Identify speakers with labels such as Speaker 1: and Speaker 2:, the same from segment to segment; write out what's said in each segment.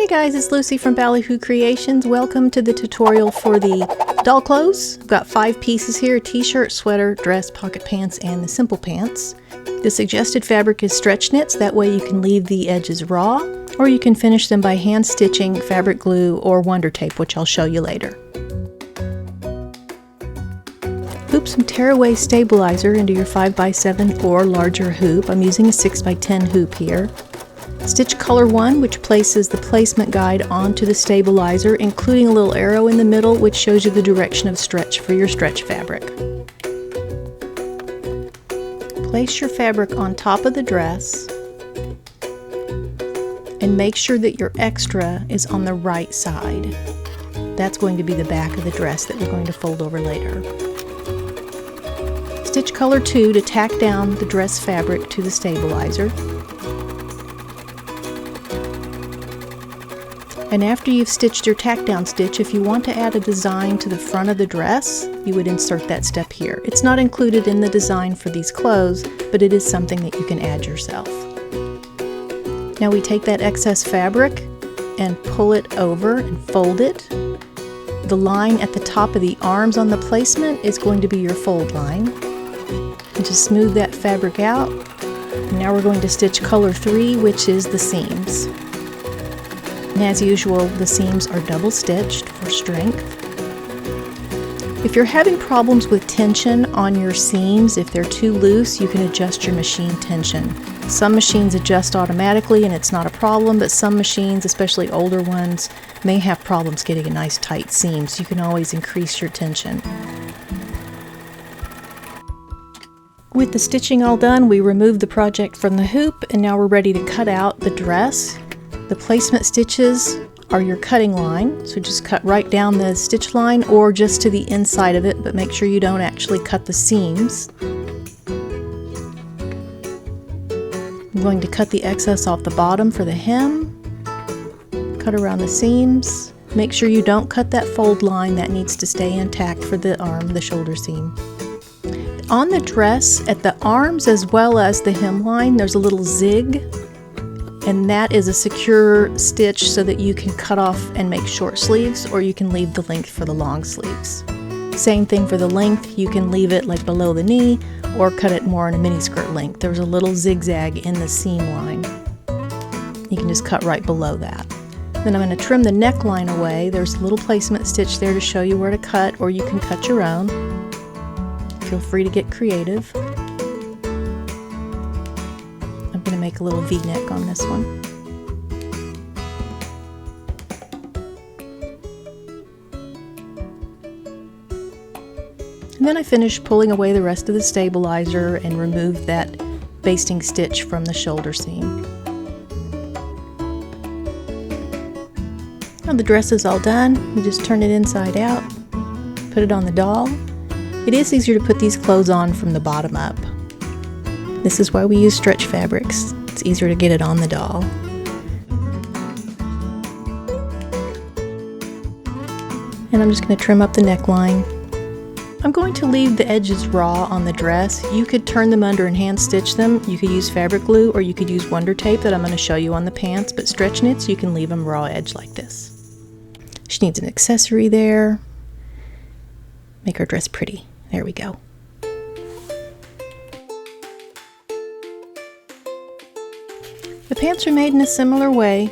Speaker 1: Hey guys, it's Lucy from Ballyhoo Creations. Welcome to the tutorial for the doll clothes. I've got 5 pieces here: t-shirt, sweater, dress, pocket pants, and the simple pants. The suggested fabric is stretch knits, that way you can leave the edges raw, or you can finish them by hand stitching, fabric glue, or wonder tape, which I'll show you later. Hoop some tearaway stabilizer into your 5x7 or larger hoop. I'm using a 6x10 hoop here. Stitch color 1, which places the placement guide onto the stabilizer, including a little arrow in the middle which shows you the direction of stretch for your stretch fabric. Place your fabric on top of the dress and make sure that your extra is on the right side. That's going to be the back of the dress that we're going to fold over later. Stitch color 2 to tack down the dress fabric to the stabilizer. And after you've stitched your tack down stitch, if you want to add a design to the front of the dress, you would insert that step here. It's not included in the design for these clothes, but it is something that you can add yourself. Now we take that excess fabric and pull it over and fold it. The line at the top of the arms on the placement is going to be your fold line. And just smooth that fabric out. And now we're going to stitch color 3, which is the seams. And as usual, the seams are double stitched for strength. If you're having problems with tension on your seams, if they're too loose, you can adjust your machine tension. Some machines adjust automatically and it's not a problem, but some machines, especially older ones, may have problems getting a nice tight seam, so you can always increase your tension. With the stitching all done, we removed the project from the hoop, and now we're ready to cut out the dress. The placement stitches are your cutting line, so just cut right down the stitch line or just to the inside of it, but make sure you don't actually cut the seams. I'm going to cut the excess off the bottom for the hem, cut around the seams. Make sure you don't cut that fold line, that needs to stay intact for the arm, the shoulder seam. On the dress, at the arms as well as the hemline, there's a little zig. And that is a secure stitch so that you can cut off and make short sleeves, or you can leave the length for the long sleeves. Same thing for the length, you can leave it like below the knee or cut it more in a mini skirt length. There's a little zigzag in the seam line. You can just cut right below that. Then I'm going to trim the neckline away. There's a little placement stitch there to show you where to cut, or you can cut your own. Feel free to get creative. I'm going to make a little V-neck on this one. And then I finished pulling away the rest of the stabilizer and removed that basting stitch from the shoulder seam. Now the dress is all done. You just turn it inside out, put it on the doll. It is easier to put these clothes on from the bottom up. This is why we use stretch fabrics. It's easier to get it on the doll. And I'm just going to trim up the neckline. I'm going to leave the edges raw on the dress. You could turn them under and hand stitch them. You could use fabric glue, or you could use wonder tape that I'm going to show you on the pants, but stretch knits, you can leave them raw edge like this. She needs an accessory there. Make her dress pretty. There we go. The pants are made in a similar way.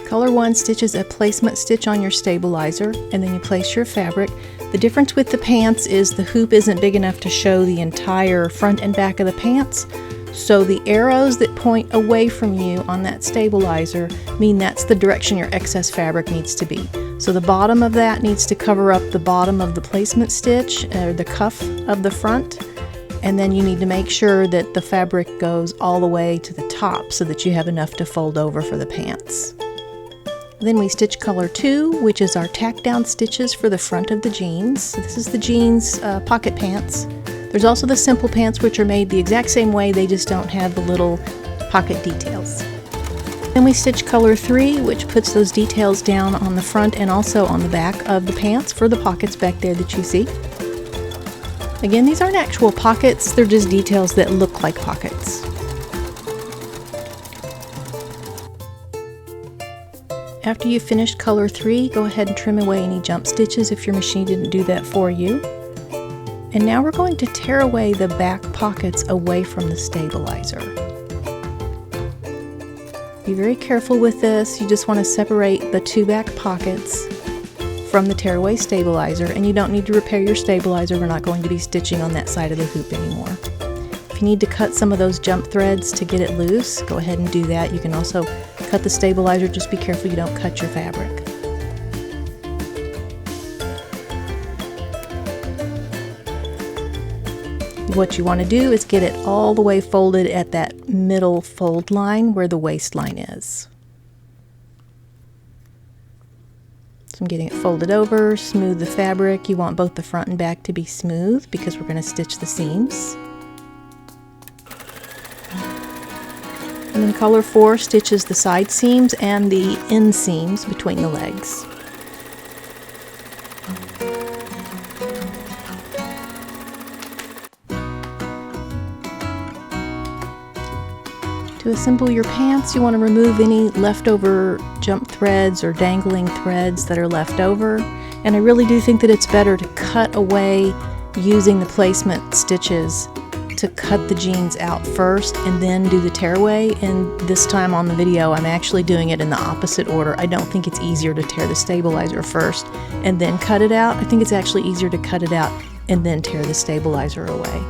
Speaker 1: Color 1 stitches a placement stitch on your stabilizer, and then you place your fabric. The difference with the pants is the hoop isn't big enough to show the entire front and back of the pants, so the arrows that point away from you on that stabilizer mean that's the direction your excess fabric needs to be. So the bottom of that needs to cover up the bottom of the placement stitch, or the cuff of the front. And then you need to make sure that the fabric goes all the way to the top so that you have enough to fold over for the pants. Then we stitch color 2, which is our tack down stitches for the front of the jeans. So this is the jeans pocket pants. There's also the simple pants, which are made the exact same way, they just don't have the little pocket details. Then we stitch color 3, which puts those details down on the front and also on the back of the pants for the pockets back there that you see. Again, these aren't actual pockets, they're just details that look like pockets. After you've finished color 3, go ahead and trim away any jump stitches if your machine didn't do that for you. And now we're going to tear away the back pockets away from the stabilizer. Be very careful with this. You just want to separate the 2 back pockets from the tearaway stabilizer, and you don't need to repair your stabilizer. We're not going to be stitching on that side of the hoop anymore. If you need to cut some of those jump threads to get it loose, go ahead and do that. You can also cut the stabilizer, just be careful you don't cut your fabric. What you want to do is get it all the way folded at that middle fold line where the waistline is. So I'm getting it folded over, smooth the fabric. You want both the front and back to be smooth because we're going to stitch the seams. And then color 4 stitches the side seams and the inseams between the legs. To assemble your pants, you want to remove any leftover jump threads or dangling threads that are left over. And I really do think that it's better to cut away using the placement stitches to cut the jeans out first and then do the tearaway. And this time on the video, I'm actually doing it in the opposite order. I don't think it's easier to tear the stabilizer first and then cut it out. I think it's actually easier to cut it out and then tear the stabilizer away.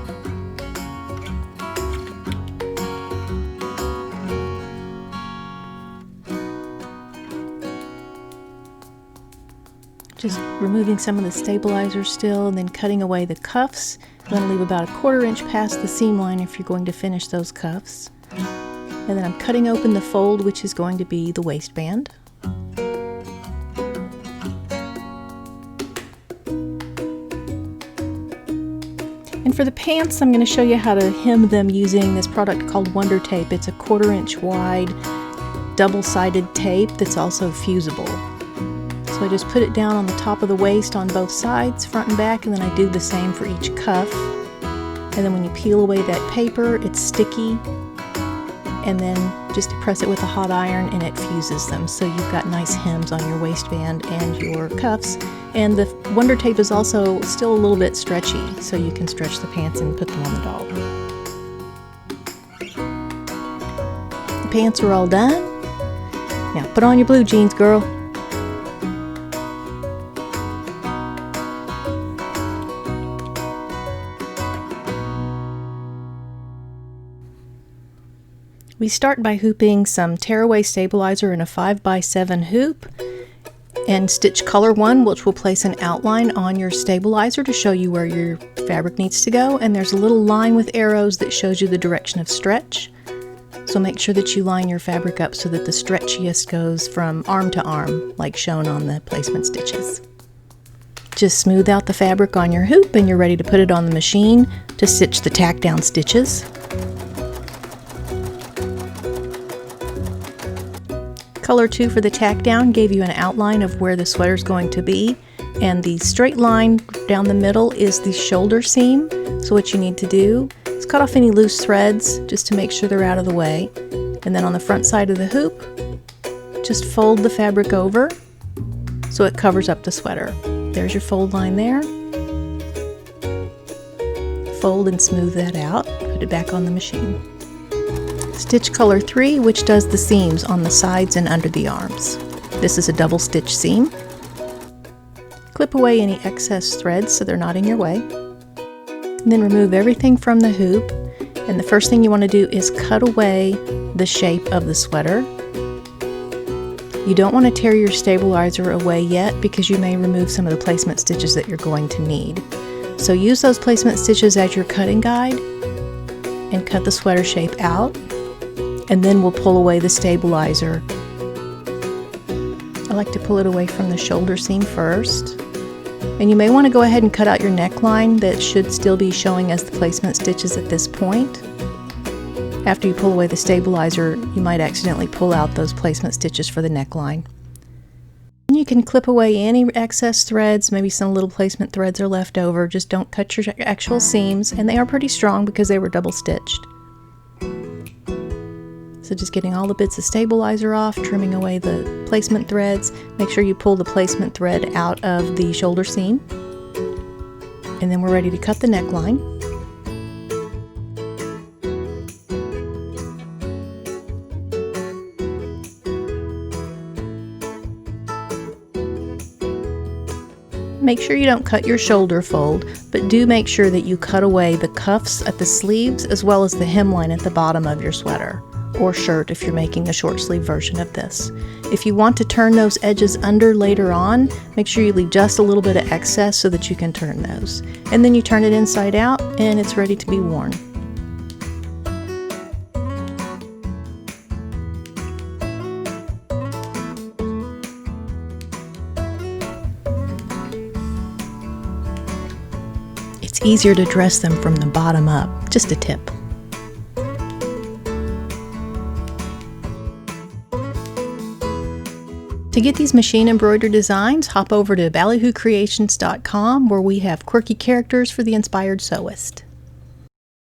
Speaker 1: Just removing some of the stabilizer still and then cutting away the cuffs. I'm going to leave about a 1/4 inch past the seam line if you're going to finish those cuffs. And then I'm cutting open the fold, which is going to be the waistband. And for the pants, I'm going to show you how to hem them using this product called Wonder Tape. It's a 1/4 inch wide double-sided tape that's also fusible. So I just put it down on the top of the waist on both sides, front and back, and then I do the same for each cuff. And then when you peel away that paper, it's sticky, and then just press it with a hot iron and it fuses them. So you've got nice hems on your waistband and your cuffs. And the Wonder Tape is also still a little bbit stretchy, so you can stretch the pants and put them on the doll. The pants are all done. Now put on your blue jeans, girl. We start by hooping some tearaway stabilizer in a 5x7 hoop and stitch color 1, which will place an outline on your stabilizer to show you where your fabric needs to go, and there's a little line with arrows that shows you the direction of stretch. So make sure that you line your fabric up so that the stretchiest goes from arm to arm, like shown on the placement stitches. Just smooth out the fabric on your hoop and you're ready to put it on the machine to stitch the tack down stitches. Color 2 for the tack down gave you an outline of where the sweater is going to be, and the straight line down the middle is the shoulder seam. So what you need to do is cut off any loose threads just to make sure they're out of the way, and then on the front side of the hoop just fold the fabric over so it covers up the sweater. There's your fold line there. Fold and smooth that out, put it back on the machine. Stitch color 3, which does the seams on the sides and under the arms. This is a double stitch seam. Clip away any excess threads so they're not in your way. And then remove everything from the hoop, and the first thing you want to do is cut away the shape of the sweater. You don't want to tear your stabilizer away yet because you may remove some of the placement stitches that you're going to need. So use those placement stitches as your cutting guide and cut the sweater shape out. And then we'll pull away the stabilizer. I like to pull it away from the shoulder seam first. And you may want to go ahead and cut out your neckline that should still be showing as the placement stitches at this point. After you pull away the stabilizer, you might accidentally pull out those placement stitches for the neckline. And you can clip away any excess threads, maybe some little placement threads are left over. Just don't cut your actual seams, and they are pretty strong because they were double stitched. So just getting all the bits of stabilizer off, trimming away the placement threads. Make sure you pull the placement thread out of the shoulder seam. And then we're ready to cut the neckline. Make sure you don't cut your shoulder fold, but do make sure that you cut away the cuffs at the sleeves as well as the hemline at the bottom of your sweater or shirt if you're making a short sleeve version of this. If you want to turn those edges under later on, make sure you leave just a little bit of excess so that you can turn those. And then you turn it inside out and it's ready to be worn. It's easier to dress them from the bottom up, just a tip. To get these machine embroidered designs, hop over to ballyhoocreations.com where we have quirky characters for the inspired sewist.